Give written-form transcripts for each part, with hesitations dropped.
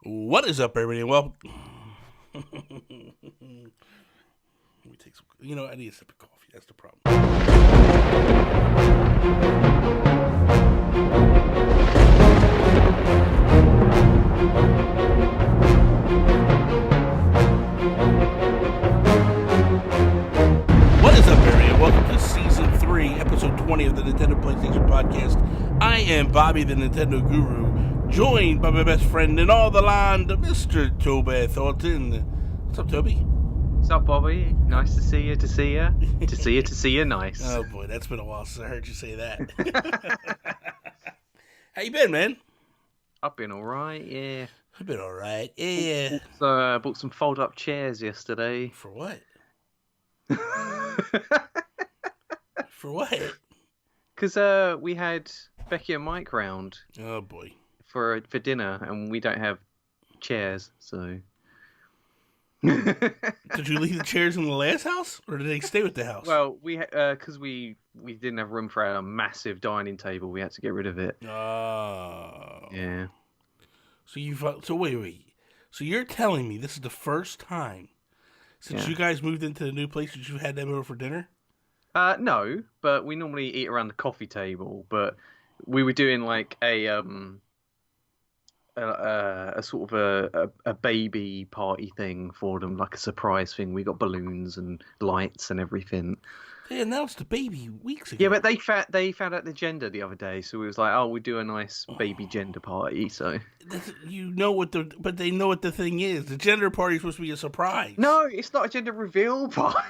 What is up, everybody? Well, let me take some. I need a sip of coffee. That's the problem. What is up, everybody? Welcome to Season 3, Episode 20 of the Nintendo PlayStation Podcast. I am Bobby, the Nintendo Guru, joined by my best friend in all the land, Mr. Toby Thornton. What's up, Toby? What's up, Bobby? Nice to see you, to see you, nice. Oh, boy, that's been a while since I heard you say that. How you been, man? I've been alright, yeah. I've been alright, yeah. So, bought some fold-up chairs yesterday. For what? For what? Because we had Becky and Mike round. Oh, boy. For dinner, and we don't have chairs, so... Did you leave the chairs in the last house, or did they stay with the house? Well, because we didn't have room for our massive dining table, we had to get rid of it. Oh. Yeah. So wait. So you're telling me this is the first time since you guys moved into the new place that you had them over for dinner? No, but we normally eat around the coffee table. But we were doing like a sort of a baby party thing for them, like a surprise thing. We got balloons and lights and everything. They announced the baby weeks ago. Yeah, but they found out the gender the other day, so we was like, oh, we do a nice baby gender party. So but they know what the thing is. The gender party is supposed to be a surprise. No, it's not a gender reveal party.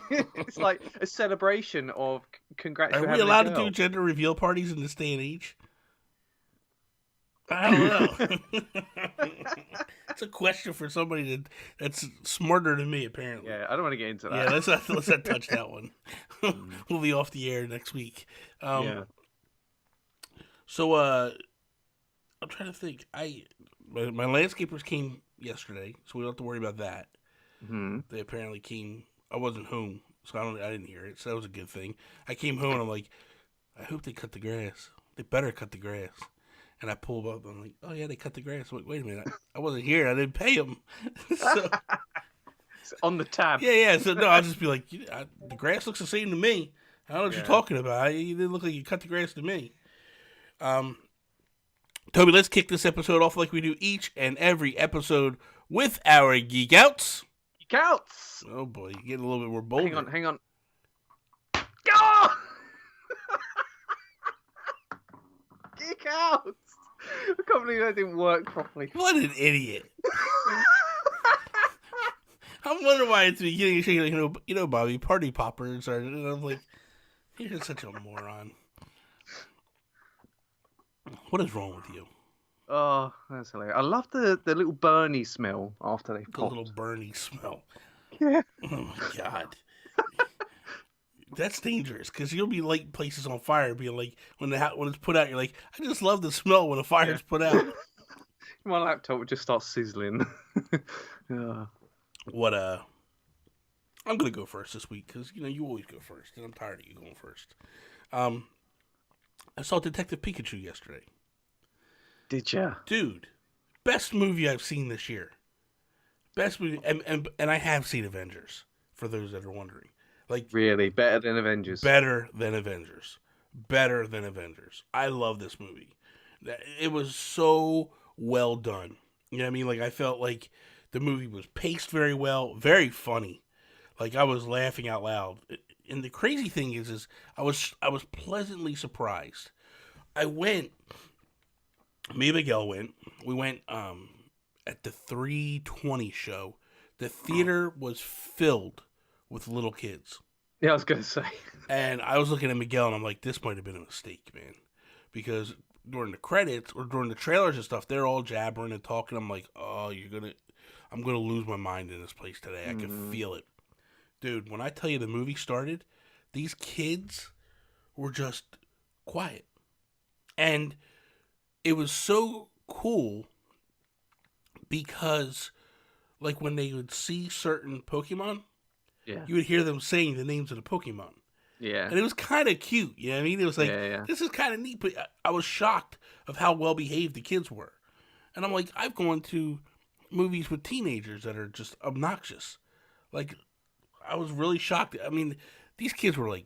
It's like a celebration of congrats. Are we allowed to do gender reveal parties in this day and age? I don't know. It's a question for somebody that's smarter than me, apparently. Yeah, I don't want to get into that. Yeah, let's not touch that one. We'll be off the air next week. Yeah. So, I'm trying to think. My landscapers came yesterday, so we don't have to worry about that. Mm-hmm. They apparently came. I wasn't home, so I didn't hear it. So that was a good thing. I came home and I'm like, I hope they cut the grass. They better cut the grass. And I pulled up. I'm like, oh yeah, they cut the grass. I'm like, wait a minute, I wasn't here. I didn't pay them. So, it's on the tab. Yeah. So no, I'll just be like, the grass looks the same to me. I don't know what you're talking about. You didn't look like you cut the grass to me. Toby, let's kick this episode off like we do each and every episode with our Geek Outs. Geek Outs. Oh boy, you're getting a little bit more bold. Hang on. Go! Geek Outs. I can't believe that didn't work properly. What an idiot. I'm wondering why it's beginning to say, Bobby, party poppers are, and I'm like, you're just such a moron. What is wrong with you? Oh, that's hilarious. I love the little Bernie smell after they popped. The little Bernie smell. Yeah. Oh my God. That's dangerous because you'll be lighting places on fire, being like when it's put out, you're like, I just love the smell when a fire's put out. My laptop would just start sizzling. Yeah. I'm gonna go first this week because you always go first, and I'm tired of you going first. I saw Detective Pikachu yesterday. Did ya? Dude, best movie I've seen this year. Best movie, and I have seen Avengers. For those that are wondering. Like, really? Better than Avengers? Better than Avengers. I love this movie. It was so well done. You know what I mean? Like, I felt like the movie was paced very well, very funny. Like, I was laughing out loud. And the crazy thing is I was pleasantly surprised. Me and Miguel went. We went at the S3E20 show. The theater was filled with little kids. Yeah, I was going to say. And I was looking at Miguel and I'm like, this might have been a mistake, man. Because during the credits or during the trailers and stuff, they're all jabbering and talking. I'm like, oh, I'm going to lose my mind in this place today. I can feel it. Dude, when I tell you the movie started, these kids were just quiet. And it was so cool because, like, when they would see certain Pokemon, you would hear them saying the names of the Pokemon. Yeah. And it was kind of cute. You know what I mean? It was like, this is kind of neat. But I was shocked of how well behaved the kids were. And I'm like, I've gone to movies with teenagers that are just obnoxious. Like, I was really shocked. I mean, these kids were like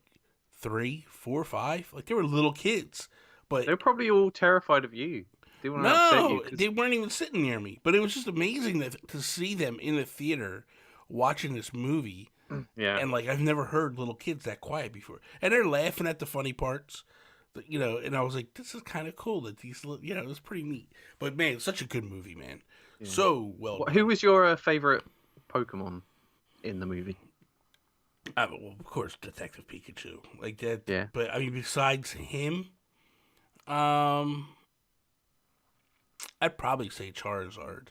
3, 4, 5. Like, they were little kids. But They're probably all terrified of you. They want to upset you no, because they weren't even sitting near me. But it was just amazing to see them in the theater watching this movie. yeah, And, like, I've never heard little kids that quiet before. And they're laughing at the funny parts. You know, and I was like, this is kind of cool that these, you know, it was pretty neat. But man, it's such a good movie, man. yeah. So well done. Who was your favorite Pokemon in the movie? Well, of course, Detective Pikachu, like that. Yeah. But I mean, besides him, um, I'd probably say Charizard.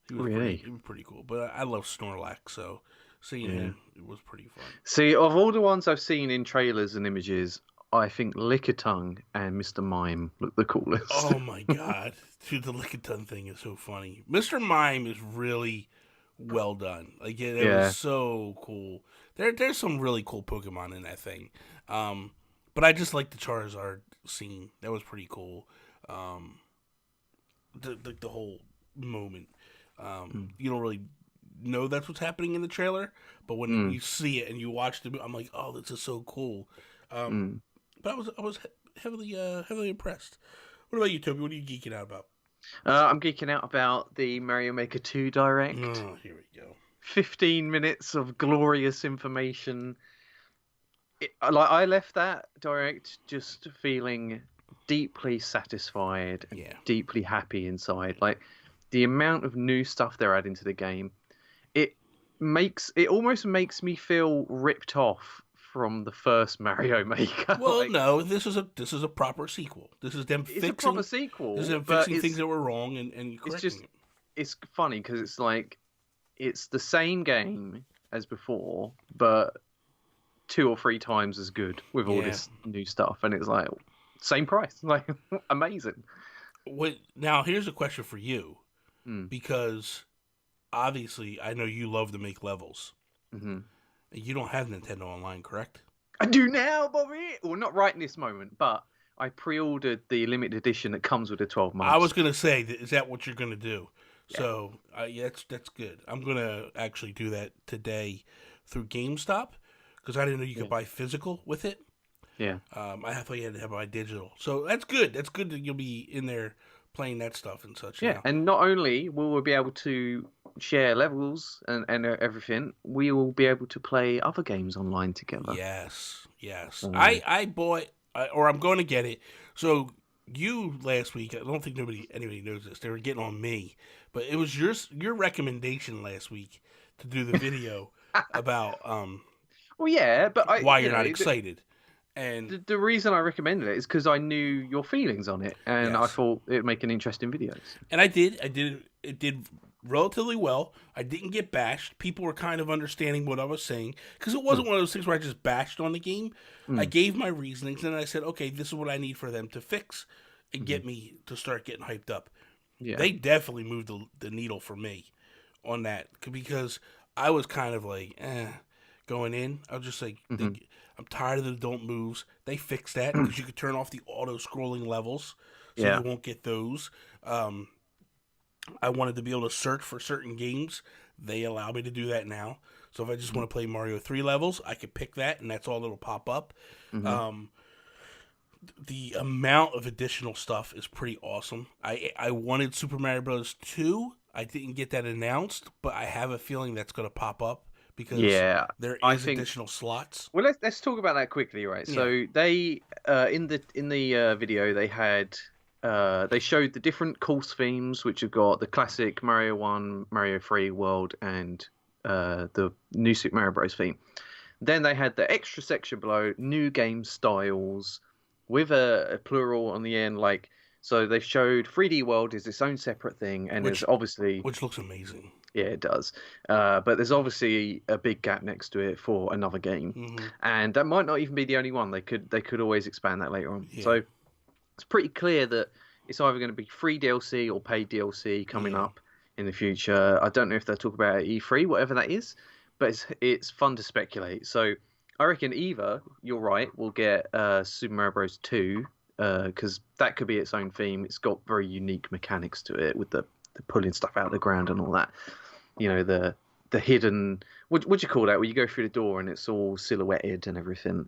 Really? He was pretty cool. But I love Snorlax, so seeing him, it was pretty fun. See, of all the ones I've seen in trailers and images, I think Lickitung and Mr. Mime look the coolest. Oh my god, dude, the Lickitung thing is so funny. Mr. Mime is really well done. Like it was so cool. There's some really cool Pokemon in that thing. But I just like the Charizard scene. That was pretty cool. The whole moment. You don't really know that's what's happening in the trailer, but when you see it and you watch the movie, I'm like, oh, this is so cool. But I was heavily impressed. What about you, Toby? What are you geeking out about? I'm geeking out about the Mario Maker 2 Direct. Oh, here we go. 15 minutes of glorious information. I left that Direct just feeling deeply satisfied and deeply happy inside. Like the amount of new stuff they're adding to the game, it almost makes me feel ripped off from the first Mario Maker. Well, no, this is a proper sequel. This is them fixing. It's a proper sequel. This is them fixing things that were wrong and correcting it. It's funny because it's like it's the same game as before, but 2 or 3 times as good with all this new stuff, and it's like same price. Like amazing. Now here's a question for you, because obviously I know you love to make levels. Mm-hmm. You don't have Nintendo Online, correct? I do now, Bobby. Well, not right in this moment, but I pre-ordered the limited edition that comes with the 12 months. I was gonna say, is that what you're gonna do? Yeah. So that's good. I'm gonna actually do that today through GameStop because I didn't know you could buy physical with it. Yeah. I thought you had to have my digital. So that's good. That's good that you'll be in there playing that stuff and such. Yeah, and not only will we be able to share levels and everything, we will be able to play other games online together. Yes. I bought, or I'm going to get it. So you last week, I don't think anybody knows this. They were getting on me, but it was your recommendation last week to do the video about well, yeah, but why you're not excited. And the reason I recommended it is because I knew your feelings on it, and I thought it'd make an interesting video. And I did. It did relatively well. I didn't get bashed. People were kind of understanding what I was saying because it wasn't one of those things where I just bashed on the game. I gave my reasonings, and I said, okay, this is what I need for them to fix and get me to start getting hyped up. Yeah. They definitely moved the needle for me on that because I was kind of like, going in. I was just like, I'm tired of the don't moves. They fixed that because you could turn off the auto-scrolling levels so you won't get those. I wanted to be able to search for certain games. They allow me to do that now. So if I just want to play Mario 3 levels, I could pick that, and that's all that'll pop up. The amount of additional stuff is pretty awesome. I wanted Super Mario Bros. 2. I didn't get that announced, but I have a feeling that's going to pop up because there is additional slots. Well, let's talk about that quickly, right? Yeah. So they in the video they had they showed the different course themes, which have got the classic Mario 1, Mario 3 world, and the new Super Mario Bros. Theme. Then they had the extra section below, new game styles, with a plural on the end, like. So they've showed 3D World is its own separate thing, and there's obviously... Which looks amazing. Yeah, it does. But there's obviously a big gap next to it for another game. And that might not even be the only one. They could always expand that later on. Yeah. So it's pretty clear that it's either going to be free DLC or paid DLC coming up in the future. I don't know if they'll talk about E3, whatever that is, but it's fun to speculate. So I reckon either, you're right, we'll get Super Mario Bros. 2 because that could be its own theme. It's got very unique mechanics to it with the pulling stuff out of the ground and all that. You know, the hidden, what do you call that, where you go through the door and it's all silhouetted and everything.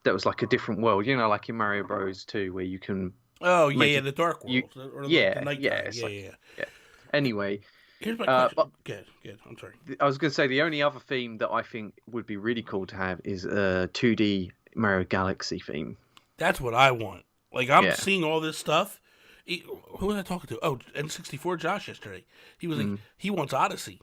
That was like a different world, you know, like in Mario Bros 2 where you can Oh yeah, make yeah, it, the dark you world or the yeah yeah nighttime. it's Yeah, like yeah, yeah. yeah. Anyway, Here's my but question. Good, good. I'm sorry. I was going to say the only other theme that I think would be really cool to have is a 2D Mario Galaxy theme. That's what I want. Like I'm Yeah. seeing all this stuff. Who was I talking to? Oh, N64 Josh yesterday. He was like, Mm, he wants Odyssey.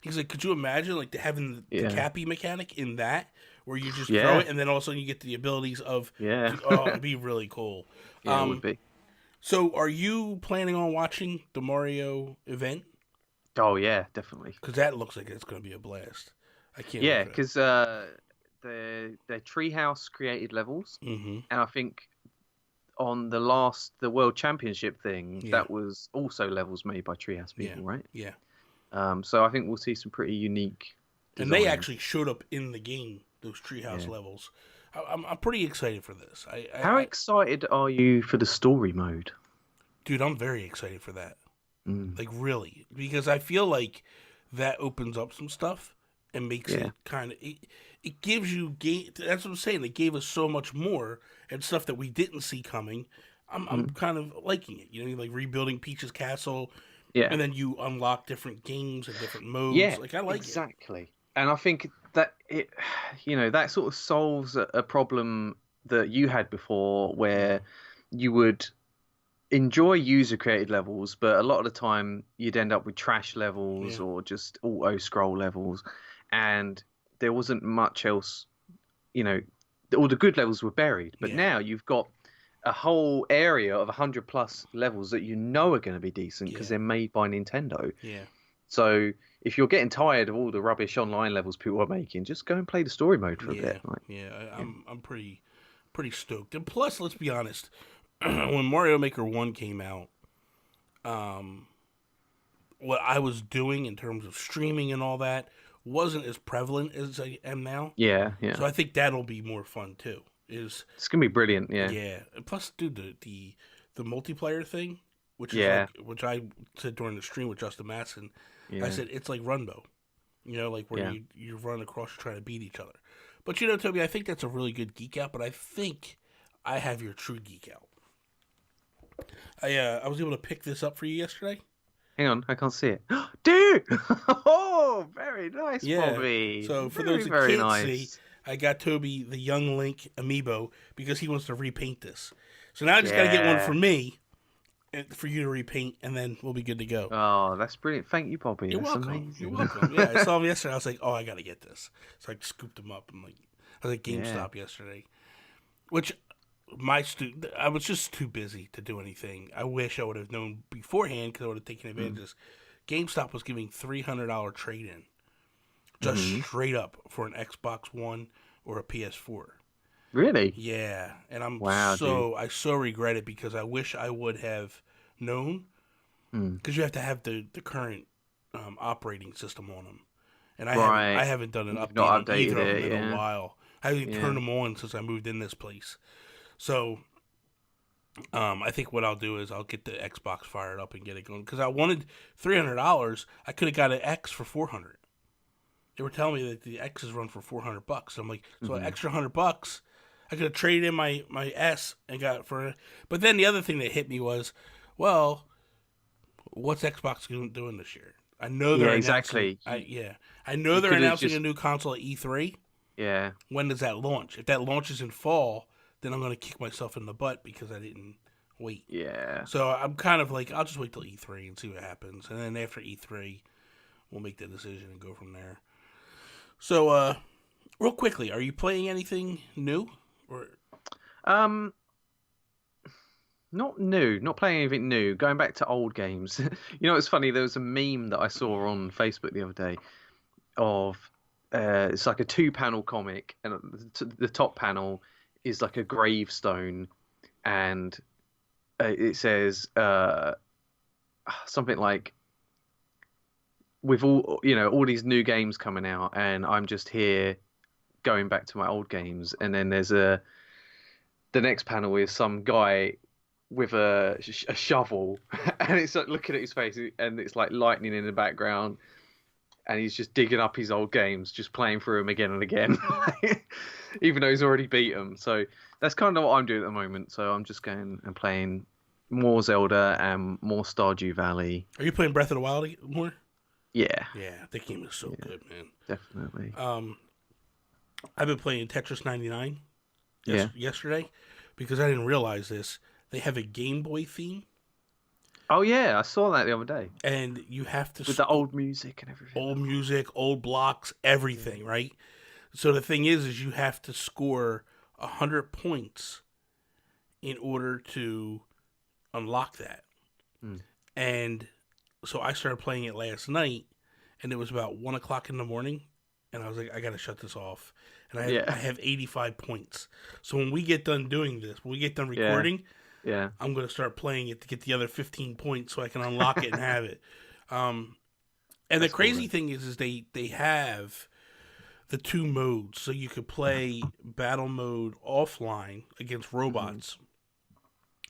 He's like, could you imagine like having the yeah. Cappy mechanic in that, where you just throw Yeah. it and then all of a sudden you get the abilities of, Yeah. oh, it'd be really cool. Yeah, it would be. So are you planning on watching the Mario event? Oh yeah, definitely. Because that looks like it's going to be a blast. I can't wait Yeah, for that. because they're treehouse created levels, Mm-hmm. and I think on the World Championship thing, Yeah, that was also levels made by treehouse yeah, people, right? yeah. So I think we'll see some pretty unique And they designs. actually showed up in the game, those treehouse Yeah. levels. I'm pretty excited for this. How excited are you for the story mode? Dude, I'm very excited for that. Mm, Like really, because I feel like that opens up some stuff and makes yeah. it kind of it gives you game. That's what I'm saying. It gave us so much more and stuff that we didn't see coming. I'm Mm, kind of liking it. You know, like rebuilding Peach's castle, yeah. and then you unlock different games and different modes. Yeah, Like I like it. exactly. And I think that it, that sort of solves a problem that you had before where you would enjoy user created levels, but a lot of the time you'd end up with trash levels Yeah, or just auto scroll levels, and there wasn't much else, you know, all the good levels were buried. But yeah, now you've got a whole area of 100 plus levels that you know are going to be decent because yeah, they're made by Nintendo. yeah. So if you're getting tired of all the rubbish online levels people are making, just go and play the story mode for a Yeah, bit. Like, yeah, yeah, I'm pretty stoked. And plus, let's be honest, when Mario Maker 1 came out, um, what I was doing in terms of streaming and all that wasn't as prevalent as I am now. yeah, yeah. So I think that'll be more fun too. Is It's gonna be brilliant. Yeah, yeah. And plus, dude, the multiplayer thing, which is yeah, like which I said during the stream with Justin Masson, I yeah, said it's like Runbow. You know, like where yeah. you run across, you're trying to beat each other. But you know, Toby, I think that's a really good geek out. But I think I have your true geek out. I was able to pick this up for you yesterday. Hang on, I can't see it. Dude! Oh, very nice, Yeah. Bobby. So for Very, those that very can't see, nice. I got Toby the Young Link amiibo because he wants to repaint this. So now I just got to get one for Yeah. me and for you to repaint, and then we'll be good to go. Oh, that's brilliant. Thank you, Bobby. You're That's welcome. You're amazing. welcome. Yeah, I saw him yesterday. I was like, oh, I got to get this. So I scooped him up. I was at Yeah. GameStop yesterday, which I was just too busy to do anything. I wish I would have known beforehand because I would have taken advantage of this. GameStop was giving $300 trade in, just Mm-hmm. straight up for an Xbox One or a PS4. Really? Yeah, and Wow, dude. I so regret it because I wish I would have known Mm. because you have to have the current operating system on them, and Right. I haven't done an You've update not on either updated of them it, in a yeah. while. I haven't even turned Yeah. them on since I moved in this place. So I think what I'll do is I'll get the Xbox fired up and get it going because I wanted $300. I could have got an X for 400. They were telling me that the X's run for $400. I'm like, so an Hmm. extra $100, I could have traded in my S and got it for. But then the other thing that hit me was, well, what's Xbox doing this year? I know Yeah, they're announcing. exactly. I know You they're could have announcing a just, new console at E3. yeah. When does that launch? If that launches in fall, then I'm going to kick myself in the butt because I didn't wait. Yeah. So I'm kind of like, I'll just wait till E3 and see what happens, and then after E3, we'll make the decision and go from there. So, real quickly, are you playing anything new? Or Um, not new. Not playing anything new. Going back to old games. You know, it's funny. There was a meme that I saw on Facebook the other day of it's like a two-panel comic, and the top panel is like a gravestone, and it says something like, with all these new games coming out, and I'm just here going back to my old games. And then there's the next panel is some guy with a shovel, and it's like looking at his face, and it's like lightning in the background, and he's just digging up his old games, just playing through them again and again, even though he's already beat them. So that's kind of what I'm doing at the moment. So I'm just going and playing more Zelda and more Stardew Valley. Are you playing Breath of the Wild more? Yeah. Yeah, that game is so good, man. Definitely. I've been playing Tetris 99 yesterday because I didn't realize this. They have a Game Boy theme. Oh yeah, I saw that the other day. And you have to with the old music and everything. Old music, old blocks, everything, right? So the thing is you have to score 100 points in order to unlock that. And so I started playing it last night, and it was about 1 o'clock in the morning, and I was like, I gotta shut this off. And I have 85 points. So when we get done doing this, when we get done recording, I'm going to start playing it to get the other 15 points so I can unlock it and have it. And the crazy thing is they have the 2 modes. So you could play battle mode offline against robots.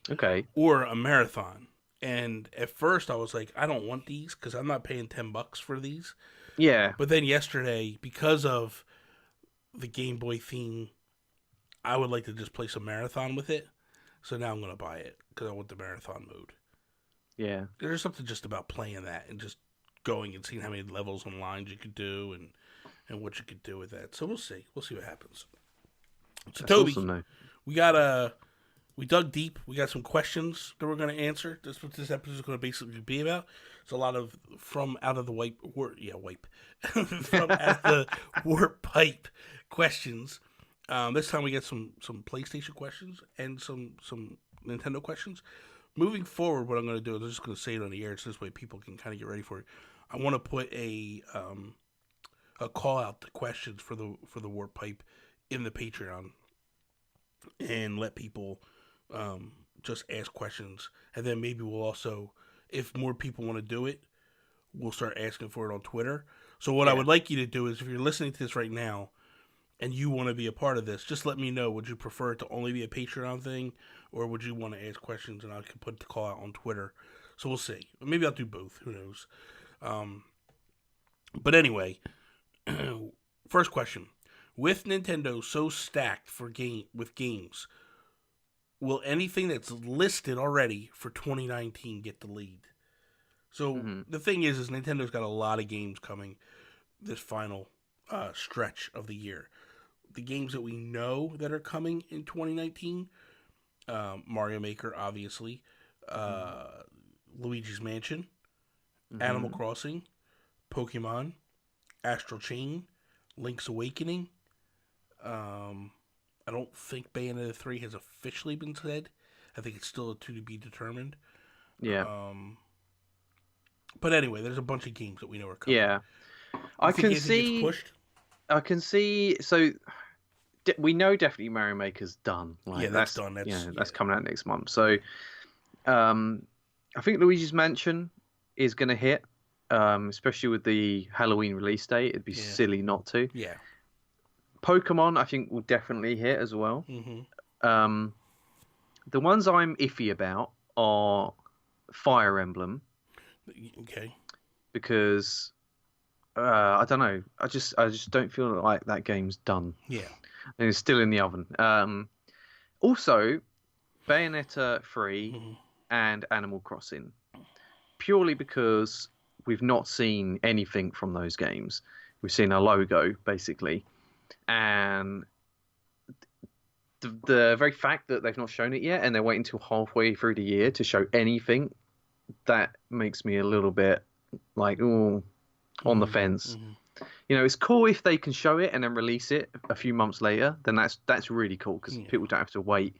Okay. Or a marathon. And at first I was like, I don't want these because I'm not paying $10 for these. Yeah. But then yesterday, because of the Game Boy theme, I would like to just play some marathon with it. So now I'm going to buy it because I want the marathon mode. Yeah. There's something just about playing that and just going and seeing how many levels and lines you could do and what you could do with that. So we'll see. We'll see what happens. So that's Toby, awesome, we dug deep. We got some questions that we're going to answer. That's what this episode is going to basically be about. It's a lot of from out of the warp pipe questions. This time we get some PlayStation questions and some Nintendo questions. Moving forward, what I'm going to do is I'm just going to say it on the air so this way people can kind of get ready for it. I want to put a call out to questions for the warp pipe in the Patreon and let people just ask questions, and then maybe we'll also, if more people want to do it, we'll start asking for it on Twitter. So what I would like you to do is, if you're listening to this right now and you want to be a part of this, just let me know. Would you prefer it to only be a Patreon thing, or would you want to ask questions and I can put the call out on Twitter? So we'll see. Maybe I'll do both. Who knows? But anyway, first question: with Nintendo so stacked with games, will anything that's listed already for 2019 get the lead? So the thing is Nintendo's got a lot of games coming this final stretch of the year. The games that we know that are coming in 2019, Mario Maker, obviously, Luigi's Mansion, Animal Crossing, Pokemon, Astral Chain, Link's Awakening. I don't think Bayonetta 3 has officially been said. I think it's still to be determined. Yeah. But anyway, there's a bunch of games that we know are coming. Yeah. I can see. So we know definitely Mario Maker's done. Like, that's done. That's coming out next month. So I think Luigi's Mansion is going to hit, especially with the Halloween release date. It'd be silly not to. Yeah. Pokemon, I think, will definitely hit as well. The ones I'm iffy about are Fire Emblem. Okay. Because I don't know. I just don't feel like that game's done. Yeah. And it's still in the oven. Also, Bayonetta 3 and Animal Crossing. Purely because we've not seen anything from those games. We've seen a logo, basically. And the very fact that they've not shown it yet and they're waiting until halfway through the year to show anything, that makes me a little bit like, ooh, on the fence. You know, it's cool if they can show it and then release it a few months later. Then that's really cool because people don't have to wait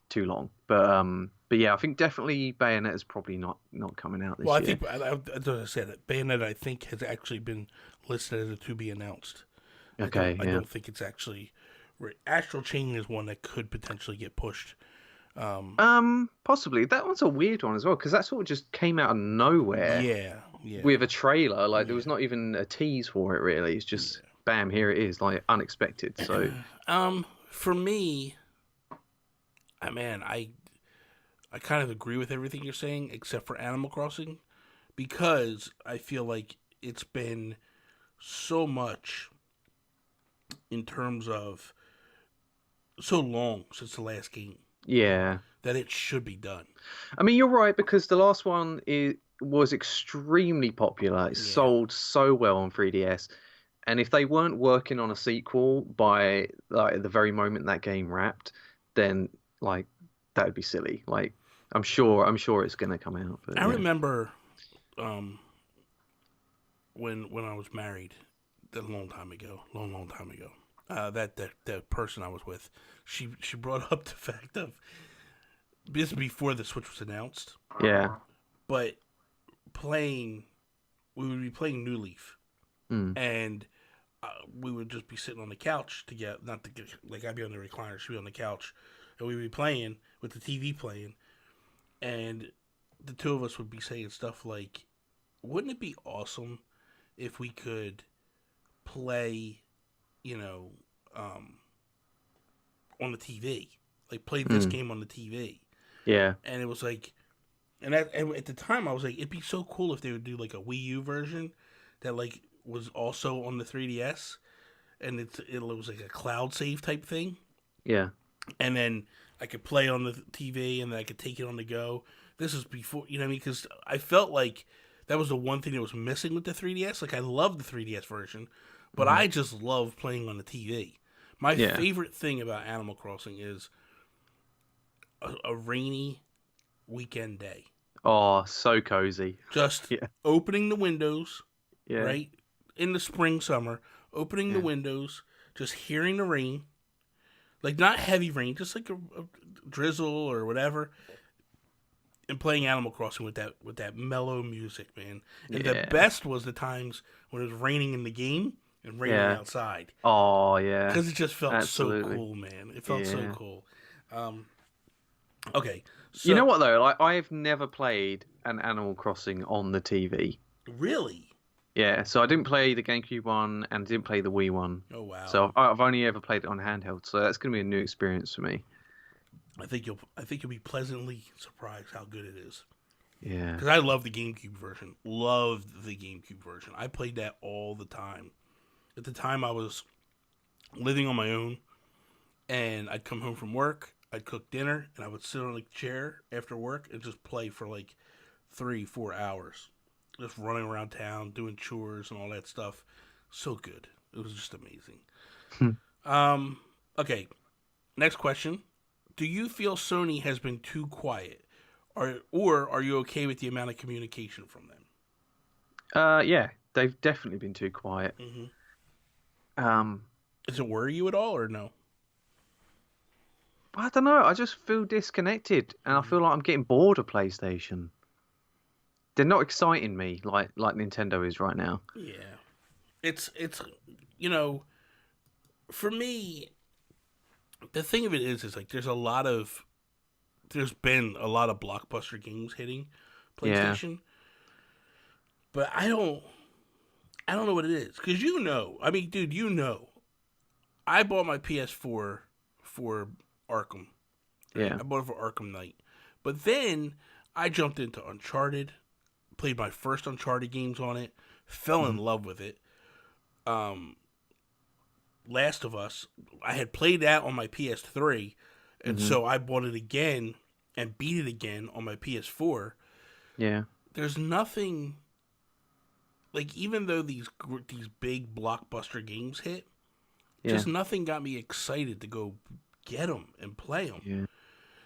too long. But yeah, I think definitely Bayonetta is probably not coming out this year. Well, I think, as I said, Bayonetta I think has actually been listed as a to be announced. Okay, I don't think it's actually. Astral Chain is one that could potentially get pushed. Possibly. That one's a weird one as well because that sort of just came out of nowhere. Yeah. With a trailer, like there was not even a tease for it. Really, it's just bam, here it is, like unexpected. So, for me, Man, I kind of agree with everything you're saying, except for Animal Crossing, because I feel like it's been so much in terms of so long since the last game Yeah. that it should be done. I mean, you're right because the last one was extremely popular. It Yeah. sold so well on 3DS. And if they weren't working on a sequel by like the very moment that game wrapped, then like that would be silly. Like I'm sure it's gonna come out. But I yeah. remember um, when I was married, a long time ago, long time ago. That person I was with, she brought up the fact of this before the Switch was announced, Yeah. but playing we would be playing New Leaf, Mm. and we would just be sitting on the couch to get not to get like I'd be on the recliner, she'd be on the couch, and we'd be playing with the TV playing, and the two of us would be saying stuff like, "Wouldn't it be awesome if we could play, you know, um, on the TV, like play this Mm. game on the TV?" Yeah. And it was like, and at the time I was like, it'd be so cool if they would do like a Wii U version that like was also on the 3DS, and it was like a cloud save type thing, Yeah. and then I could play on the TV, and then I could take it on the go. This is before, you know what I mean? Because I felt like that was the one thing that was missing with the 3DS. Like I love the 3DS version, but Hmm. I just love playing on the TV. My Yeah. favorite thing about Animal Crossing is a rainy weekend day. Oh, so cozy. Just Yeah. opening the windows, Yeah. right? In the spring, summer, opening the Yeah. windows, just hearing the rain. Like not heavy rain, just like a drizzle or whatever. And playing Animal Crossing with that mellow music, man. And the Yeah. best was the times when it was raining in the game and raining Yeah. outside. Oh, yeah. Because it just felt so Absolutely. cool, man. It felt so Yeah. cool. Um, okay, You know so what though? Like I've never played an Animal Crossing on the TV. really, Yeah, so I didn't play the GameCube one and didn't play the Wii one. oh wow, So I've only ever played it on handheld. So that's going to be a new experience for me. I think you'll be pleasantly surprised how good it is. Yeah. Because I love the GameCube version. Loved the GameCube version. I played that all the time. At the time, I was living on my own, and I'd come home from work, I'd cook dinner, and I would sit on a chair after work and just play for like 3, 4 hours. Just running around town, doing chores and all that stuff. So good. It was just amazing. Um, okay, next question. Do you feel Sony has been too quiet? Or are you okay with the amount of communication from them? Yeah, they've definitely been too quiet. Mm-hmm. Um, Does it worry you at all, or no? I don't know. I just feel disconnected, and I Mm-hmm. feel like I'm getting bored of PlayStation. They're not exciting me like Nintendo is right now. Yeah, it's you know, for me, the thing of it is like there's been a lot of blockbuster games hitting Yeah. PlayStation, but I don't know what it is because I mean, dude, I bought my PS4 for Arkham. Right? Yeah. I bought it for Arkham Knight, but then I jumped into Uncharted, played my first Uncharted games on it, fell in Mhm. love with it. Um, Last of Us, I had played that on my PS3, and Mhm. so I bought it again and beat it again on my PS4. Yeah. There's nothing like even though these big blockbuster games hit, Yeah. just nothing got me excited to go get them and play them. Yeah.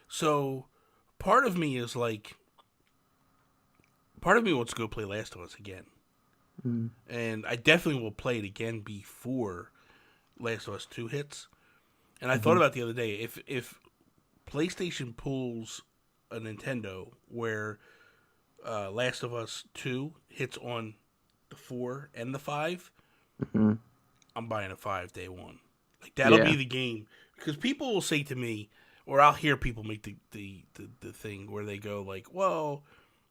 So part of me is like, part of me wants to go play Last of Us again, Mm. and I definitely will play it again before Last of Us 2 hits. And I thought Mhm. about the other day, if PlayStation pulls a Nintendo where Last of Us 2 hits on the 4 and the 5, Mhm. I'm buying a 5 day one. Like that'll Yeah. be the game because people will say to me, or I'll hear people make the thing where they go like, well,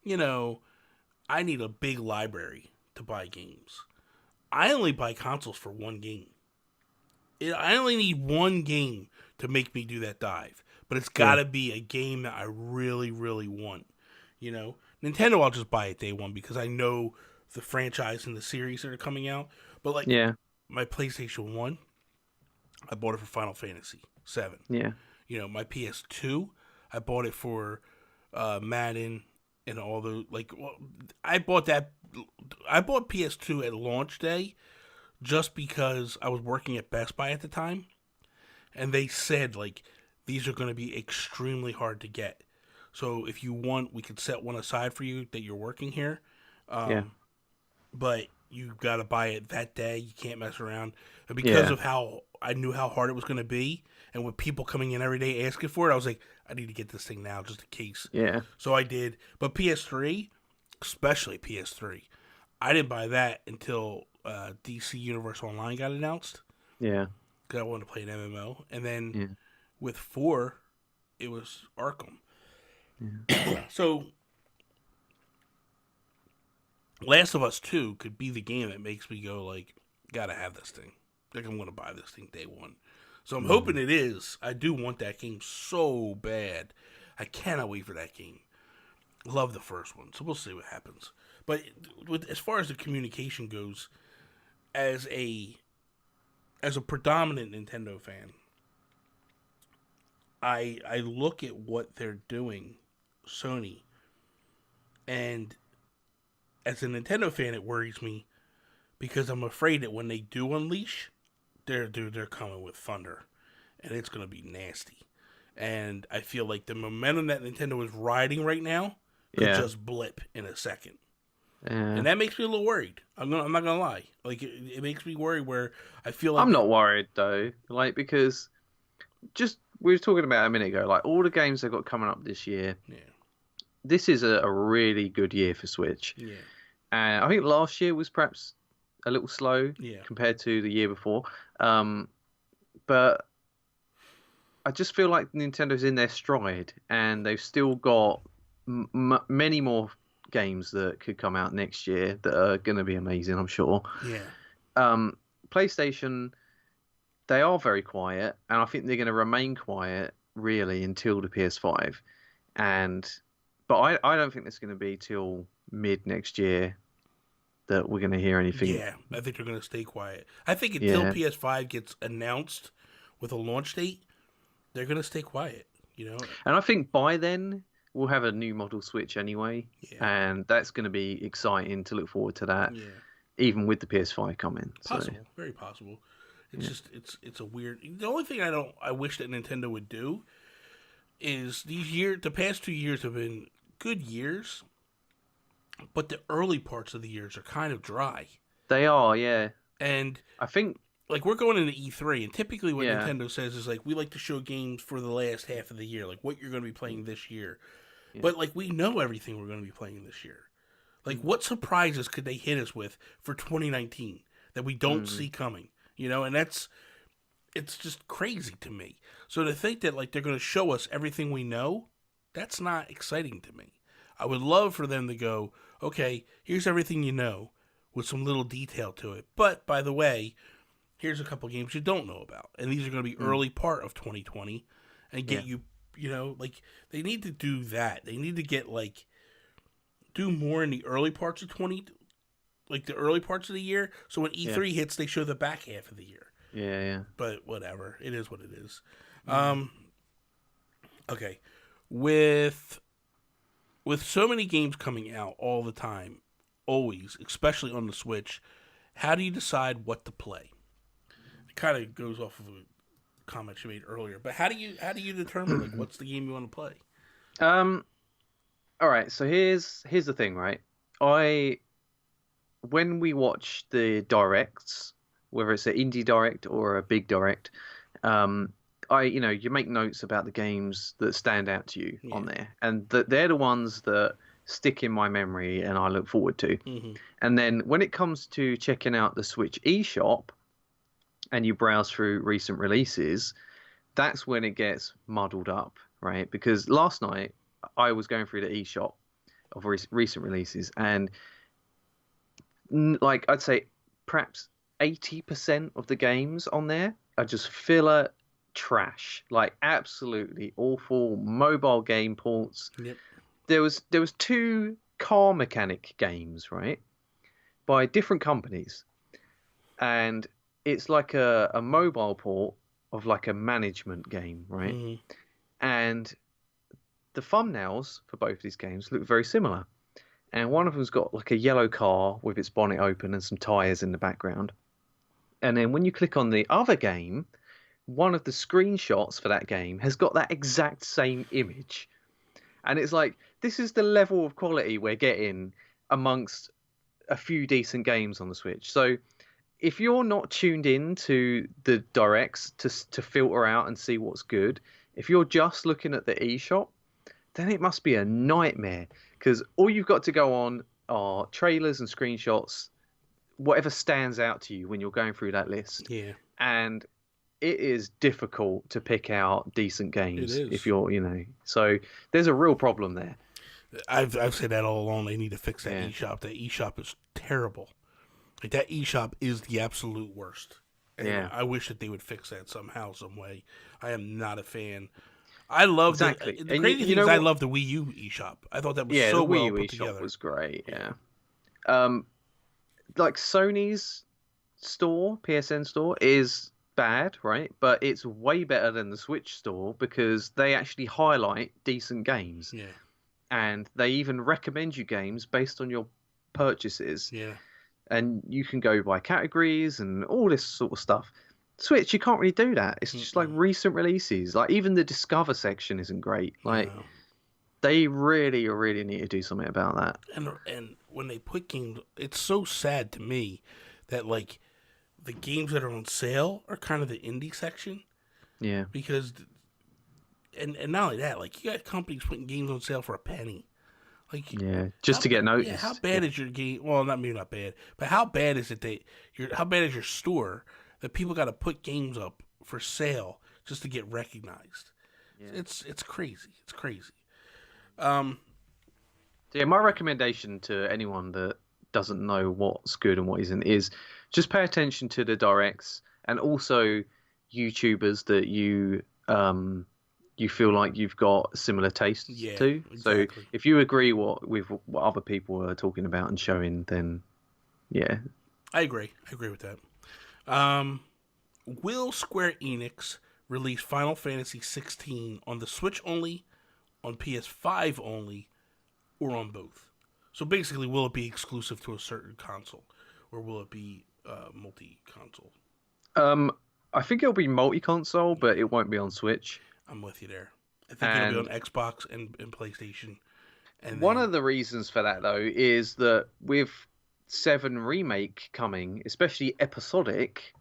you know, I need a big library to buy games. I only buy consoles for one game. I only need one game to make me do that dive. but it's Yeah. got to be a game that I really, really want. You know, Nintendo, I'll just buy it day one because I know the franchise and the series that are coming out. But like Yeah. my PlayStation 1, I bought it for Final Fantasy VII. Yeah. You know, my PS2, I bought it for Madden and all the like. Well, I bought that. I bought PS2 at launch day just because I was working at Best Buy at the time, and they said like these are going to be extremely hard to get. So if you want, we could set one aside for you that you're working here. Yeah. But you got to buy it that day. You can't mess around. And because Yeah. of how I knew how hard it was going to be, and with people coming in every day asking for it, I was like, I need to get this thing now just in case. Yeah. So I did. But PS3, especially PS3, I didn't buy that until DC Universe Online got announced Yeah. because I wanted to play an MMO. And then Yeah. with 4, it was Arkham. Yeah. So Last of Us 2 could be the game that makes me go like, gotta have this thing. Like I'm gonna buy this thing day one. So I'm hoping it is. I do want that game so bad. I cannot wait for that game. Love the first one, so we'll see what happens. But as far as the communication goes, as a predominant Nintendo fan, I look at what they're doing, Sony, and as a Nintendo fan, it worries me because I'm afraid that when they do unleash, they're coming with thunder, and it's gonna be nasty. And I feel like the momentum that Nintendo is riding right now could Yeah. just blip in a second, Yeah. and that makes me a little worried. I'm not gonna lie. Like it makes me worried where I feel like I'm not worried though, like because just we were talking about a minute ago, like all the games they've got coming up this year. yeah, This is a really good year for Switch, yeah, and I think last year was perhaps a little slow yeah, compared to the year before. But I just feel like Nintendo's in their stride, and they've still got many more games that could come out next year that are going to be amazing, I'm sure. yeah. PlayStation, they are very quiet, and I think they're going to remain quiet really until the PS5. But I don't think it's going to be till mid next year that we're going to hear anything. Yeah, I think they're going to stay quiet. I think until Yeah. PS5 gets announced with a launch date, they're going to stay quiet, you know? And I think by then we'll have a new model Switch anyway, Yeah. and that's going to be exciting to look forward to that, Yeah. even with the PS5 coming. So, Possible. Very possible. It's just it's a weird. The only thing I wish that Nintendo would do is the past 2 years have been good years, but the early parts of the years are kind of dry. they are, yeah. And I think, like we're going into E3, and typically what Yeah. Nintendo says is like we like to show games for the last half of the year, like what you're going to be playing this year. Yeah. But like we know everything we're going to be playing this year. Like what surprises could they hit us with for 2019 that we don't see coming? You know, and it's just crazy to me. So to think that like they're going to show us everything we know, that's not exciting to me. I would love for them to go, okay, here's everything you know with some little detail to it. But by the way, here's a couple games you don't know about. And these are going to be early part of 2020 and get you know, like they need to do that. They need to get like do more in the early parts of the early parts of the year. So when E3 hits, they show the back half of the year. yeah. But whatever, it is what it is. Okay, with so many games coming out all the time, always, especially on the Switch, how do you decide what to play? It kind of goes off of a comment you made earlier, but how do you determine like what's the game you want to play? All right, so here's the thing, right? When we watch the directs, whether it's an indie direct or a big direct, you make notes about the games that stand out to you on there, and they're the ones that stick in my memory and I look forward to. Mm-hmm. And then when it comes to checking out the Switch eShop, and you browse through recent releases, that's when it gets muddled up, right? Because last night I was going through the eShop of recent releases, and like I'd say perhaps 80% of the games on there are just filler trash, like absolutely awful mobile game ports. Yep. There was two car mechanic games, right, by different companies, and it's like a mobile port of like a management game, right? Hmm. And the thumbnails for both of these games look very similar. And one of them's got like a yellow car with its bonnet open and some tires in the background. And then when you click on the other game, one of the screenshots for that game has got that exact same image. And it's like, this is the level of quality we're getting amongst a few decent games on the Switch. So if you're not tuned in to the directs to filter out and see what's good, if you're just looking at the eShop, then it must be a nightmare, because all you've got to go on are trailers and screenshots, whatever stands out to you when you're going through that list. Yeah. And it is difficult to pick out decent games It is. if you're, so there's a real problem there. I've said that all along. They need to fix that Yeah. eShop. That eShop is terrible. Like, that eShop is the absolute worst. And Yeah. I wish that they would fix that somehow, some way. I am not a fan. I love Exactly. the And crazy you thing know is I what? love the Wii U eShop. I thought that was Yeah, so the Wii well U put eShop together. was great. Yeah. Um, like Sony's store, PSN store, is bad, right? But it's way better than the Switch store because they actually highlight decent games, Yeah, and they even recommend you games based on your purchases. yeah. And you can go by categories and all this sort of stuff. Switch, you can't really do that. It's just like recent releases. Like even the Discover section isn't great. Like No. they really, really need to do something about that. And when they put games, it's so sad to me that, like, the games that are on sale are kind of the indie section, Yeah. because and not only that, like, you got companies putting games on sale for a penny. Like, Yeah. Just to get noticed. yeah, how bad is your game? Well, maybe not bad, but how bad is it that how bad is your store that people got to put games up for sale just to get recognized? Yeah. It's crazy. It's crazy. Yeah, my recommendation to anyone that doesn't know what's good and what isn't is just pay attention to the directs, and also YouTubers that you feel like you've got similar tastes Yeah, to. exactly. So if you agree with what other people are talking about and showing, then yeah. I agree. I agree with that. Will Square Enix release Final Fantasy XVI on the Switch only, on PS5 only, or on both? So basically, will it be exclusive to a certain console, or will it be multi-console? I think it'll be multi-console, but it won't be on Switch. I'm with you there. I think it'll be on Xbox and PlayStation. And one then, of the reasons for that, though, is that with 7 Remake coming, especially episodic,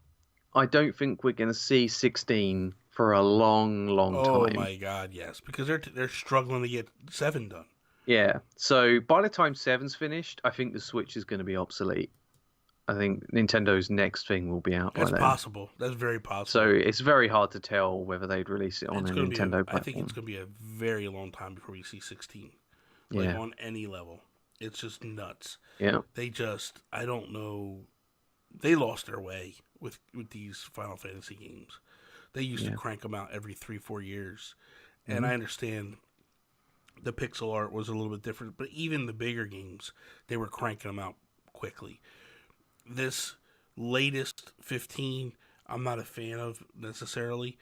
I don't think we're going to see 16 for a long, long time. oh my god, yes, because they're struggling to get 7 done. Yeah. So by the time 7's finished, I think the Switch is going to be obsolete. I think Nintendo's next thing will be out by That's then. possible. That's very possible. So it's very hard to tell whether they'd release it on It's a gonna be Nintendo platform. I think it's going to be a very long time before we see 16. Like, Yeah. on any level. It's just nuts. Yeah. I don't know. They lost their way with these Final Fantasy games. They used to crank them out every 3-4 years. And I understand the pixel art was a little bit different, but even the bigger games, they were cranking them out quickly. This latest 15, I'm not a fan of necessarily.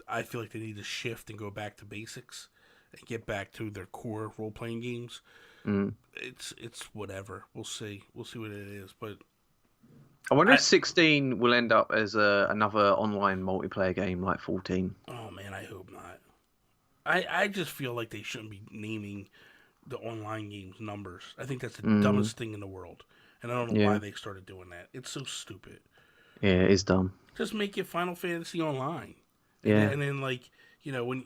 I feel like they need to shift and go back to basics and get back to their core role-playing games. It's whatever. We'll see. We'll see what it is. But I wonder if 16 will end up as another online multiplayer game like 14. oh man, I hope not. I just feel like they shouldn't be naming the online games numbers. I think that's the dumbest thing in the world. And I don't know why they started doing that. It's so stupid. Yeah, it is dumb. Just make it Final Fantasy Online. Yeah. And then, like, when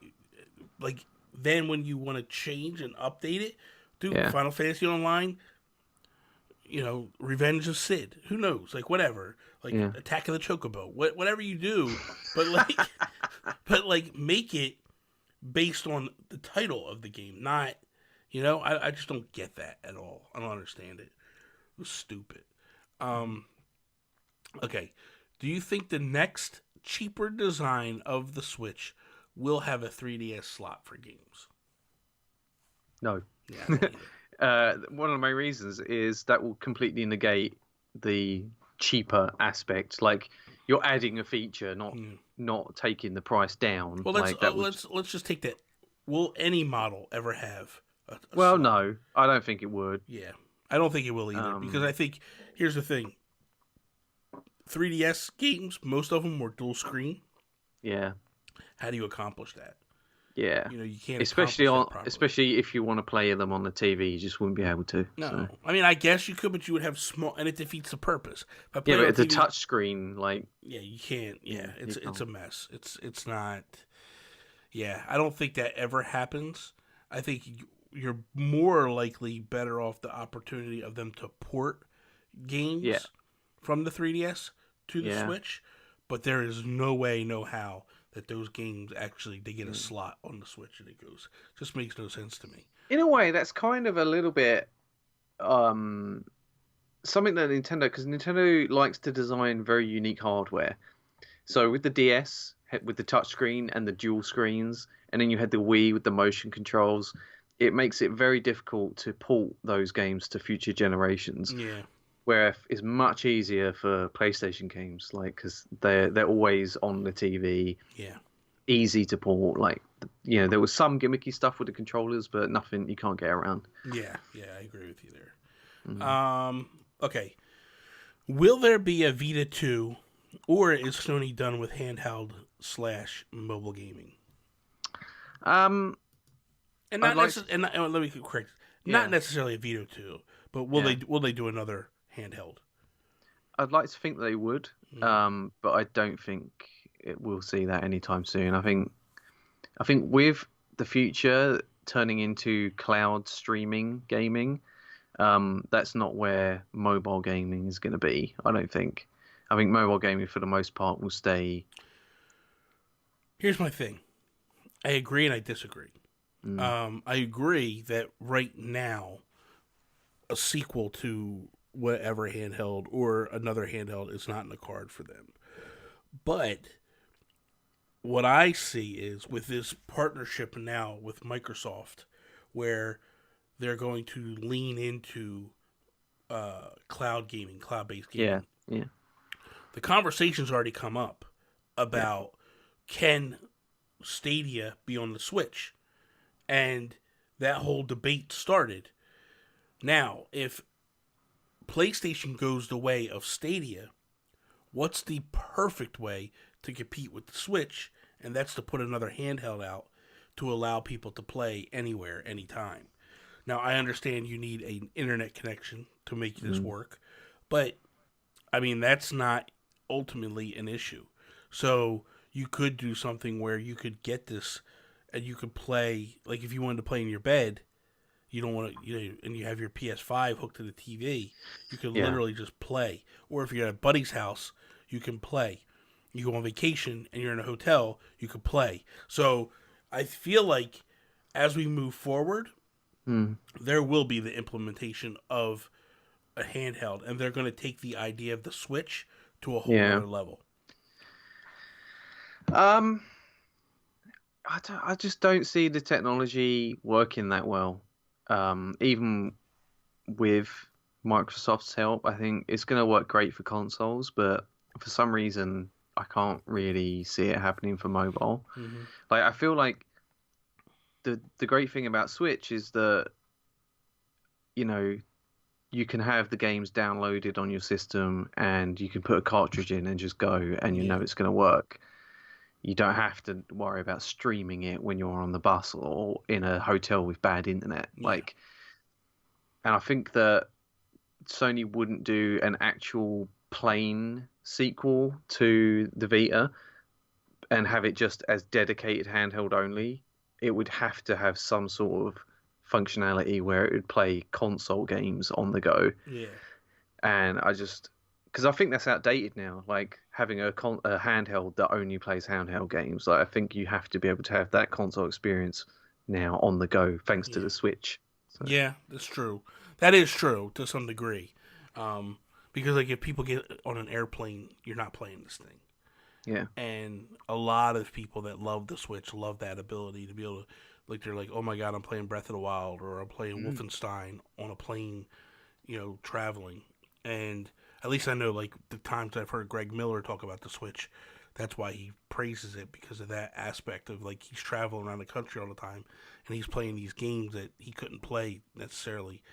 you want to change and update it, do Final Fantasy Online, Revenge of Sid. Who knows? Like, whatever. Like, Attack of the Chocobo. Whatever you do. But, make it based on the title of the game. Not, I just don't get that at all. I don't understand it. It was stupid. Okay. Do you think the next cheaper design of the Switch will have a 3DS slot for games? No. Yeah, I don't either. One of the main reasons is that will completely negate the cheaper aspect. Like you're adding a feature, not taking the price down. Well, Like that would. let's just take that. Will any model ever have a Well, slot? no, I don't think it would. Yeah, I don't think it will either because I think here's the thing: 3DS games, most of them were dual screen. Yeah. How do you accomplish that? Yeah. You can't especially if you want to play them on the TV, you just wouldn't be able to. No, So. I mean I guess you could, but you would have small, and it defeats the purpose. Yeah, but it's a touch screen, like. Yeah, you can't. Yeah, it's a mess. It's not. Yeah, I don't think that ever happens. I think you're more likely better off the opportunity of them to port games from the 3DS to the Switch, but there is no way, no how that those games actually they get a slot on the Switch and it goes. Just makes no sense to me. In a way, that's kind of a little bit something that because Nintendo likes to design very unique hardware. So with the DS, with the touchscreen and the dual screens, and then you had the Wii with the motion controls, it makes it very difficult to port those games to future generations. Yeah. Where it's much easier for PlayStation games, like because they're always on the TV. Yeah. Easy to port. Like there was some gimmicky stuff with the controllers, but nothing you can't get around. Yeah, I agree with you there. Okay. Will there be a Vita 2, or is Sony done with handheld/mobile gaming? And not let me correct. Not necessarily a Vita 2, but will they do another handheld? I'd like to think they would, but I don't think we'll see that anytime soon. I think with the future turning into cloud streaming gaming, that's not where mobile gaming is going to be. I don't think. I think mobile gaming for the most part will stay. Here's my thing. I agree and I disagree. I agree that right now, a sequel to whatever handheld or another handheld is not in the card for them. But what I see is with this partnership now with Microsoft, where they're going to lean into cloud gaming, cloud-based gaming. Yeah. The conversation's already come up about can Stadia be on the Switch? And that whole debate started. Now, if PlayStation goes the way of Stadia, what's the perfect way to compete with the Switch? And that's to put another handheld out to allow people to play anywhere, anytime. Now, I understand you need an internet connection to make this work, but, I mean, that's not ultimately an issue. So, you could do something where you could get this and you could play, like if you wanted to play in your bed, you don't want to, and you have your PS5 hooked to the TV, you can literally just play. Or if you're at a buddy's house, you can play. You go on vacation and you're in a hotel, you can play. So I feel like as we move forward, there will be the implementation of a handheld, and they're going to take the idea of the Switch to a whole other level. I just don't see the technology working that well. Even with Microsoft's help, I think it's going to work great for consoles, but for some reason, I can't really see it happening for mobile. Like, I feel like the great thing about Switch is that, you can have the games downloaded on your system and you can put a cartridge in and just go, and you know it's going to work. You don't have to worry about streaming it when you're on the bus or in a hotel with bad internet. And I think that Sony wouldn't do an actual plain sequel to the Vita and have it just as dedicated handheld only. It would have to have some sort of functionality where it would play console games on the go. Yeah. And because I think that's outdated now. Like having a handheld that only plays handheld games. Like I think you have to be able to have that console experience now on the go, thanks to the Switch. So. Yeah, that's true. That is true to some degree. Because like if people get on an airplane, you're not playing this thing. Yeah. And a lot of people that love the Switch love that ability to be able to, like, they're like, oh my god, I'm playing Breath of the Wild, or I'm playing Mm. Wolfenstein on a plane, traveling. And at least I know, like, the times I've heard Greg Miller talk about the Switch, that's why he praises it, because of that aspect of, like, he's traveling around the country all the time, and he's playing these games that he couldn't play necessarily.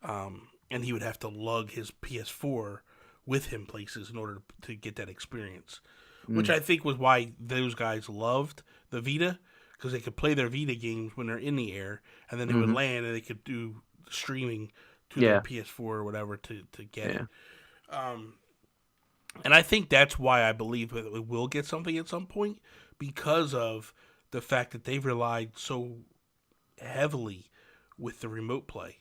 And he would have to lug his PS4 with him places in order to get that experience, which Mm. I think was why those guys loved the Vita, because they could play their Vita games when they're in the air, and then they would Hmm. land and they could do streaming to their Yeah. PS4 or whatever to get Yeah. it. And I think that's why I believe that we will get something at some point, because of the fact that they've relied so heavily with the remote play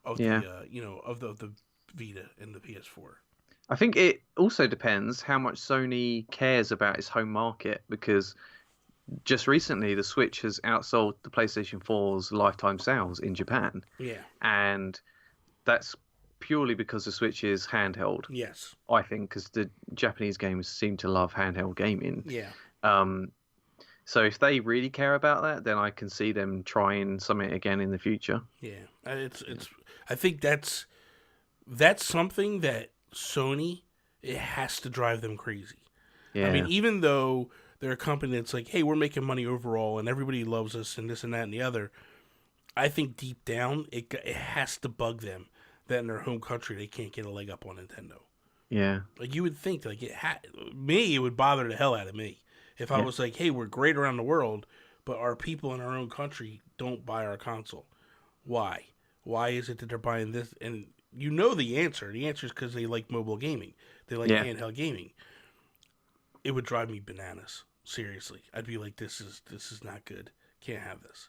of Yeah. the Vita and the PS4. I think it also depends how much Sony cares about its home market, because just recently the Switch has outsold the PlayStation 4's lifetime sales in Japan, Yeah. and that's purely because the Switch is handheld. Yes. I think because the Japanese gamers seem to love handheld gaming. Yeah. Um, so if they really care about that, then I can see them trying something again in the future. Yeah. It's. I think that's something that Sony, it has to drive them crazy. I mean, Yeah. even though they're a company that's like, hey, we're making money overall and everybody loves us and this and that and the other, I think deep down it has to bug them that in their home country they can't get a leg up on Nintendo. Yeah. Like, you would think, like, it would bother the hell out of me if I Yeah. was like, hey, we're great around the world, but our people in our own country don't buy our console. Why? Why is it that they're buying this? And you know the answer. The answer is because they like mobile gaming. They like Yeah. handheld gaming. It would drive me bananas. Seriously, I'd be like, this is not good. Can't have this.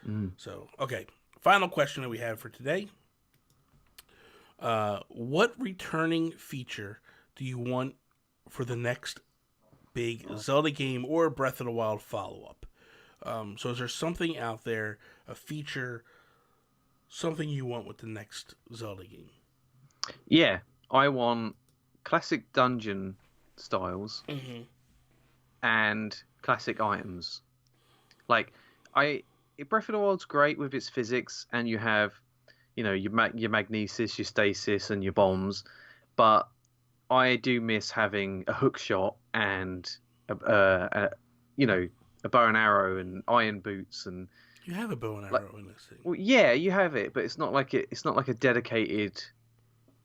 Mm. So, okay. Final question that we have for today. What returning feature do you want for the next big Zelda game or Breath of the Wild follow-up? So is there something out there, a feature, something you want with the next Zelda game? Yeah. I want classic dungeon styles Mm-hmm. and classic items. Like Breath of the Wild's great with its physics, and you have, your magnesis, your stasis, and your bombs. But I do miss having a hook shot and a bow and arrow and iron boots and You have a bow and like. arrow in this thing. Well, yeah, you have it, but it's not like it's not like a dedicated,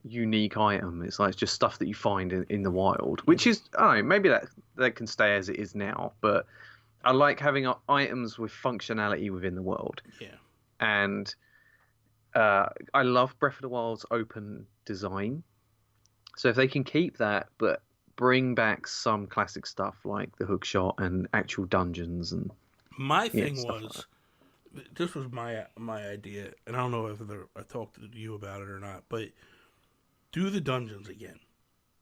unique item. It's like just stuff that you find in the wild, which is, I don't know, maybe that can stay as it is now. But I like having items with functionality within the world. Yeah. And I love Breath of the Wild's open design. So if they can keep that, but bring back some classic stuff like the hook shot and actual dungeons and My thing stuff like was, this was my idea, and I don't know if I talked to you about it or not, but do the dungeons again.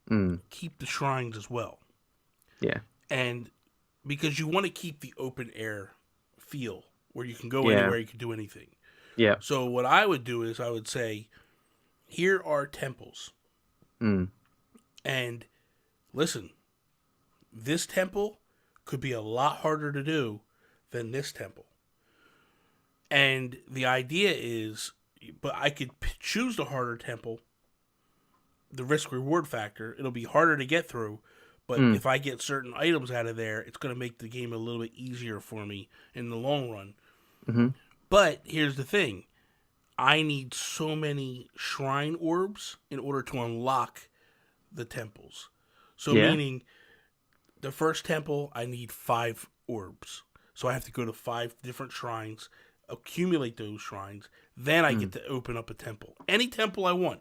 that. Keep the shrines as well. Yeah. And because you want to keep the open air feel where you can go Yeah. anywhere, you can do anything. Yeah. So what I would do is I would say, here are temples. And listen, this temple could be a lot harder to do than this temple. And the idea is, but I could choose the harder temple, the risk reward factor. It'll be harder to get through, but if I get certain items out of there, it's going to make the game a little bit easier for me in the long run. Mm-hmm. But here's the thing. I need so many shrine orbs in order to unlock the temples. So Yeah. meaning the first temple, I need 5 orbs. So I have to go to 5 different shrines, accumulate those shrines, then I get to open up a temple. Any temple I want.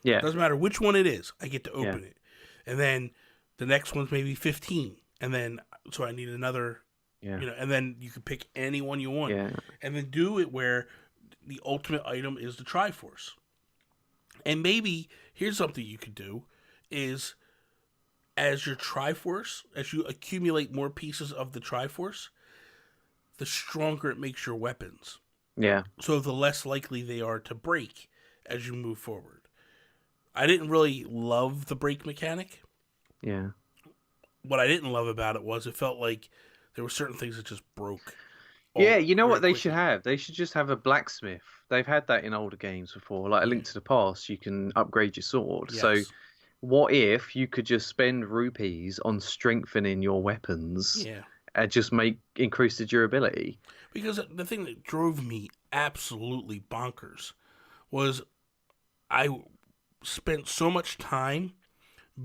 Yeah. Doesn't matter which one it is, I get to open it. And then the next one's maybe 15. And then, so I need another, Yeah. and then you can pick any one you want. Yeah. And then do it where the ultimate item is the Triforce. And maybe, here's something you could do, is as your Triforce, as you accumulate more pieces of the Triforce, the stronger it makes your weapons. Yeah. So the less likely they are to break as you move forward. I didn't really love the break mechanic. Yeah. what I didn't love about it was it felt like there were certain things that just broke. Yeah, you know very what they quickly. should have? They should just have a blacksmith. They've had that in older games before, like A Link to the Past. You can upgrade your sword. So, Yes. what if you could just spend rupees on strengthening your weapons Yeah. and just increase the durability? Because the thing that drove me absolutely bonkers was I spent so much time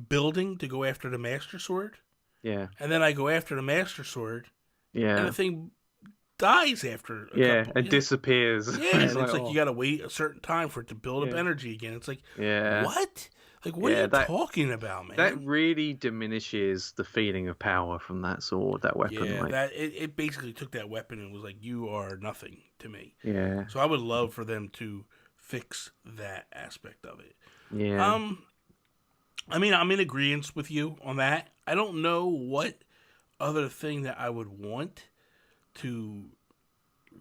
building to go after the Master Sword, Yeah, and then I go after the Master Sword, and yeah, the thing dies after a yeah, couple. and disappears. Yeah, and it's like oh, you gotta wait a certain time for it to build up yeah, energy again. It's like, yeah, what? Like, what are yeah. you That talking about, man? that really diminishes the feeling of power from that sword, that weapon. Yeah, Like, it basically took that weapon and was like, you are nothing to me. yeah, So I would love for them to fix that aspect of it. yeah. I mean, I'm in agreement with you on that. I don't know what other thing that I would want to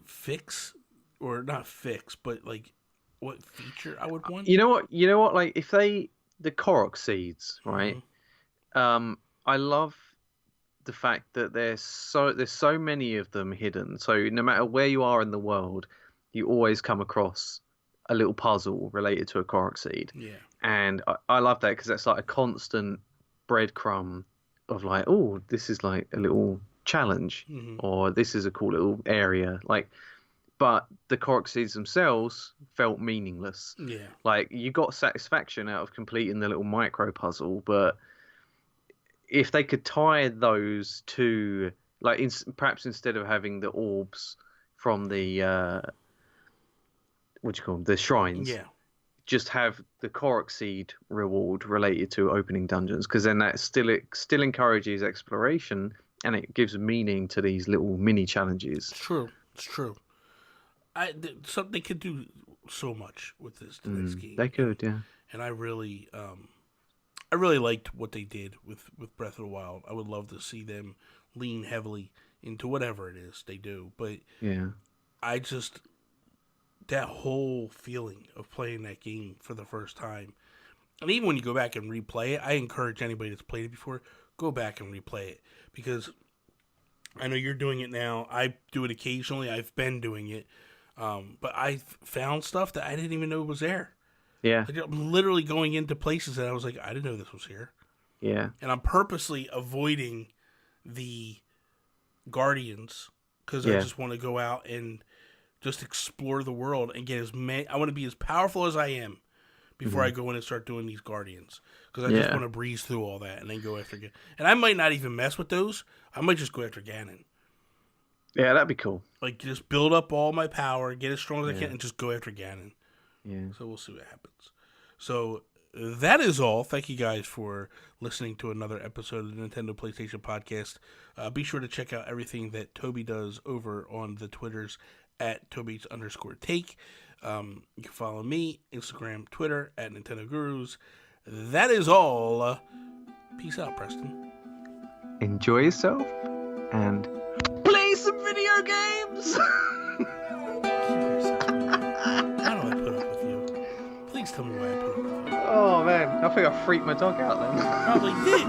fix, or not fix, but like what feature I would want. You know what? You know what? Like, if the Korok seeds, right? Mhm. I love the fact that there's so many of them hidden. So no matter where you are in the world, you always come across a little puzzle related to a Korok seed. Yeah. And I love that because that's like a constant breadcrumb of like, oh, this is like a little challenge, Hmm. or this is a cool little area. Like, but the Korok seeds themselves felt meaningless. Yeah. Like, you got satisfaction out of completing the little micro puzzle, but if they could tie those to, like, perhaps instead of having the orbs from the what do you call them, the shrines, Yeah. just have the Korok seed reward related to opening dungeons, because then that still encourages exploration and it gives meaning to these little mini challenges. It's true. It's true. They could do so much with this game. They could, yeah. And I really liked what they did with Breath of the Wild. I would love to see them lean heavily into whatever it is they do. But Yeah. I just, that whole feeling of playing that game for the first time, and even when you go back and replay it, I encourage anybody that's played it before, go back and replay it, because I know you're doing it now. I do it occasionally. I've been doing it, but I've found stuff that I didn't even know was there. Yeah. Like, I'm literally going into places that I was like, I didn't know this was here. Yeah. And I'm purposely avoiding the Guardians because I Yeah. just want to go out and just explore the world and get as many. I want to be as powerful as I am before I go in and start doing these Guardians, because I just Yeah. want to breeze through all that and then go after. And I might not even mess with those. I might just go after Ganon. Yeah, that'd be cool. Like, just build up all my power, get as strong as I Yeah. can, and just go after Ganon. Yeah. So we'll see what happens. So that is all. Thank you guys for listening to another episode of the Nintendo PlayStation Podcast. Be sure to check out everything that Toby does over on the Twitters at Toby's_take. You can follow me, Instagram, Twitter, at Nintendo Gurus. That is all. Peace out, Preston. Enjoy yourself and play some video games. How do I put up with you? Please tell me why I put up with you. Oh man, I think I freaked my dog out then. Probably did. Idiot.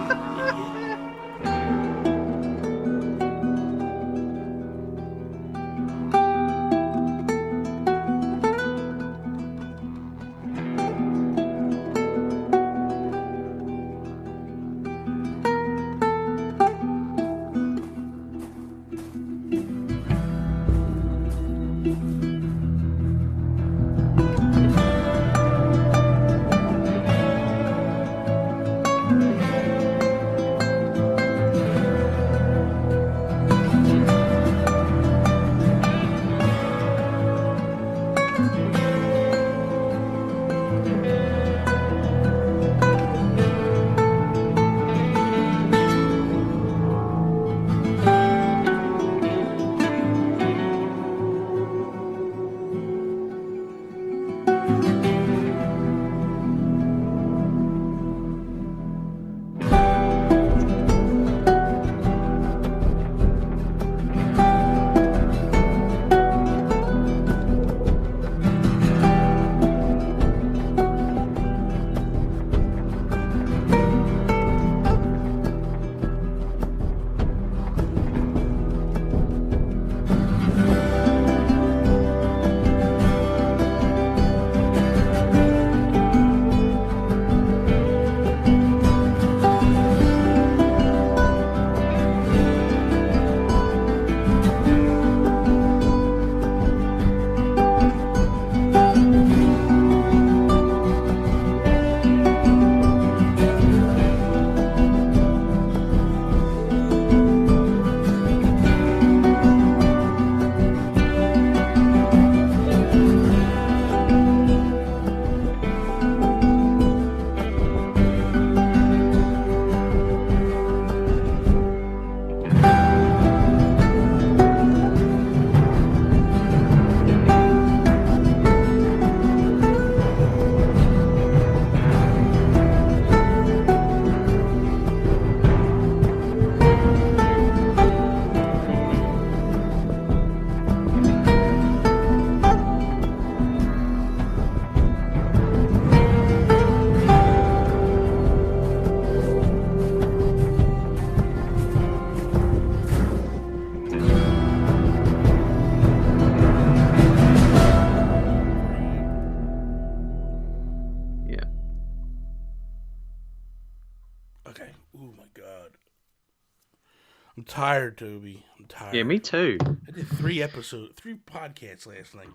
I'm tired, Toby. I'm tired. Yeah, me too. I did 3 podcasts last night.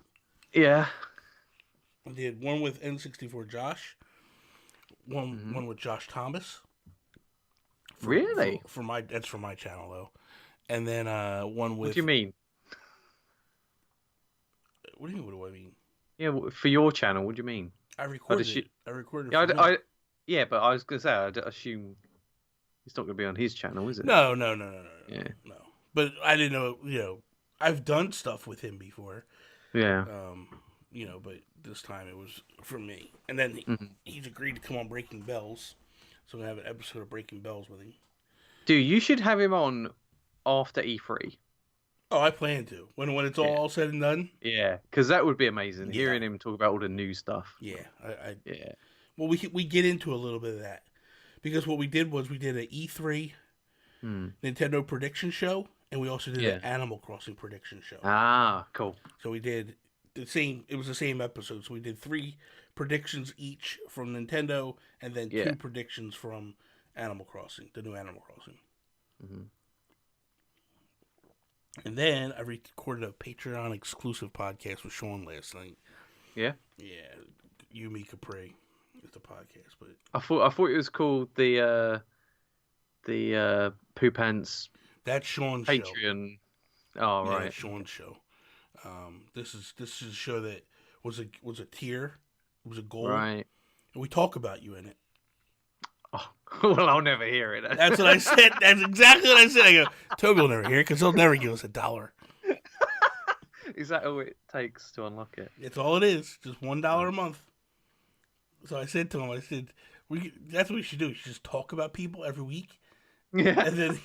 Yeah. I did one with N64 Josh, one with Josh Thomas. Really? That's for my channel though, and then one with. What do you mean? What do you mean? What do I mean? Yeah, for your channel. What do you mean? I recorded it. I recorded Yeah, it. Yeah, but I was gonna say I assume it's not gonna be on his channel, is it? No. Yeah. No. But I didn't know. I've done stuff with him before. Yeah. But this time it was for me. And then he's agreed to come on Breaking Bells. So I'm going to have an episode of Breaking Bells with him. Dude, you should have him on after E3. Oh, I plan to. When it's all said and done? Yeah, because that would be amazing. Yeah. Hearing him talk about all the new stuff. Yeah. Yeah. Well, we get into a little bit of that. Because what we did was we did an E3 Nintendo prediction show. And we also did an Animal Crossing prediction show. Ah, cool. So we did it was the same episode. So we did 3 predictions each from Nintendo, and then 2 predictions from Animal Crossing, the new Animal Crossing. Mm-hmm. And then I recorded a Patreon exclusive podcast with Sean last night. Yeah? Yeah. Yumi Capri is the podcast, but I thought it was called the Poo Pants. That's Sean's Patreon. Show. Oh, right. That's Sean's show. This is a show that was a tier. It was a goal. Right. And we talk about you in it. Oh, well, I'll never hear it. That's what I said. That's exactly what I said. I go, Toby will never hear it because he'll never give us $1. Is that all it takes to unlock it? It's all it is. Just $1 a month. So I said to him, that's what we should do. We should just talk about people every week. Yeah. And then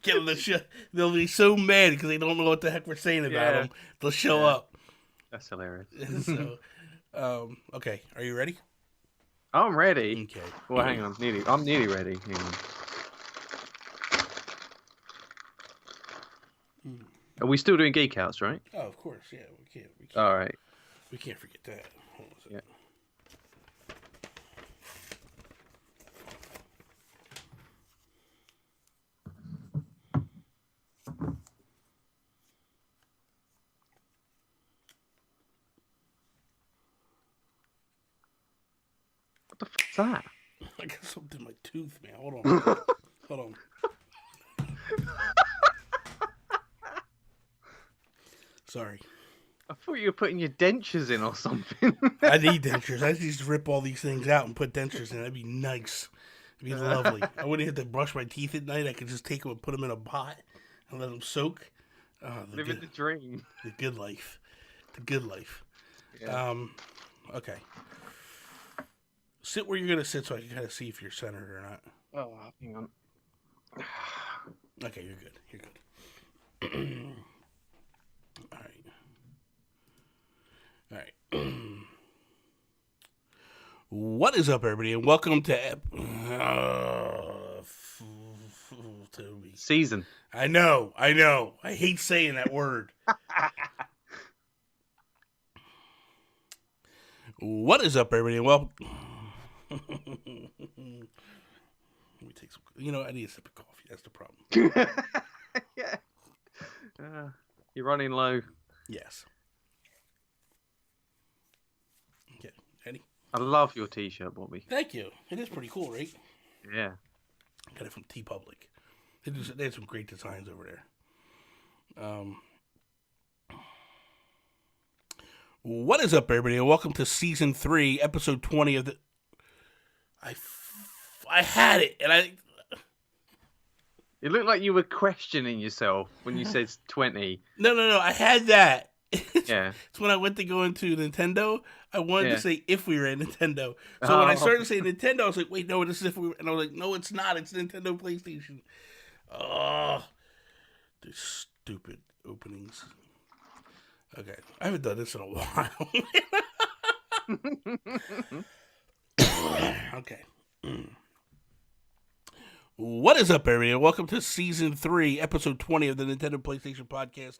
get them to show. They'll be so mad because they don't know what the heck we're saying about them. They'll show up. That's hilarious. So, okay. Are you ready? I'm ready. Okay. Well, hang on. I'm nearly ready. Hang on. Are we still doing Geek Outs, right? Oh, of course. Yeah, we can't. All right. We can't forget that. Hold on a second. Yeah. What the fuck's that? I got something in my tooth, man. Hold on. Hold on. Sorry. I thought you were putting your dentures in or something. I need dentures. I just rip all these things out and put dentures in. That'd be nice. It'd be lovely. I wouldn't have to brush my teeth at night. I could just take them and put them in a pot and let them soak. Living the dream. The good life. The good life. Yeah. Okay. Sit where you're going to sit so I can kind of see if you're centered or not. Oh, hang on. Okay, you're good. You're good. All right. What is up, everybody, and welcome to Toby. Season. I know. I hate saying that word. What is up, everybody, and let me take some. I need a sip of coffee. That's the problem. Yeah. You're running low. Yes. Okay. Ready? I love your t-shirt, Bobby. Thank you. It is pretty cool, right? Yeah. Got it from TeePublic. They had some great designs over there. What is up, everybody, and welcome to Season 3, Episode 20 of the... I had it, and I... It looked like you were questioning yourself when you said 20. No, I had that. Yeah. It's when I went to go into Nintendo, I wanted to say if we were at Nintendo. So when I started saying Nintendo, I was like, wait, no, this is if we were... And I was like, no, it's not. It's Nintendo PlayStation. Oh, these stupid openings. Okay, I haven't done this in a while. Okay. What is up, everybody? Welcome to Season 3, Episode 20 of the Nintendo PlayStation Podcast.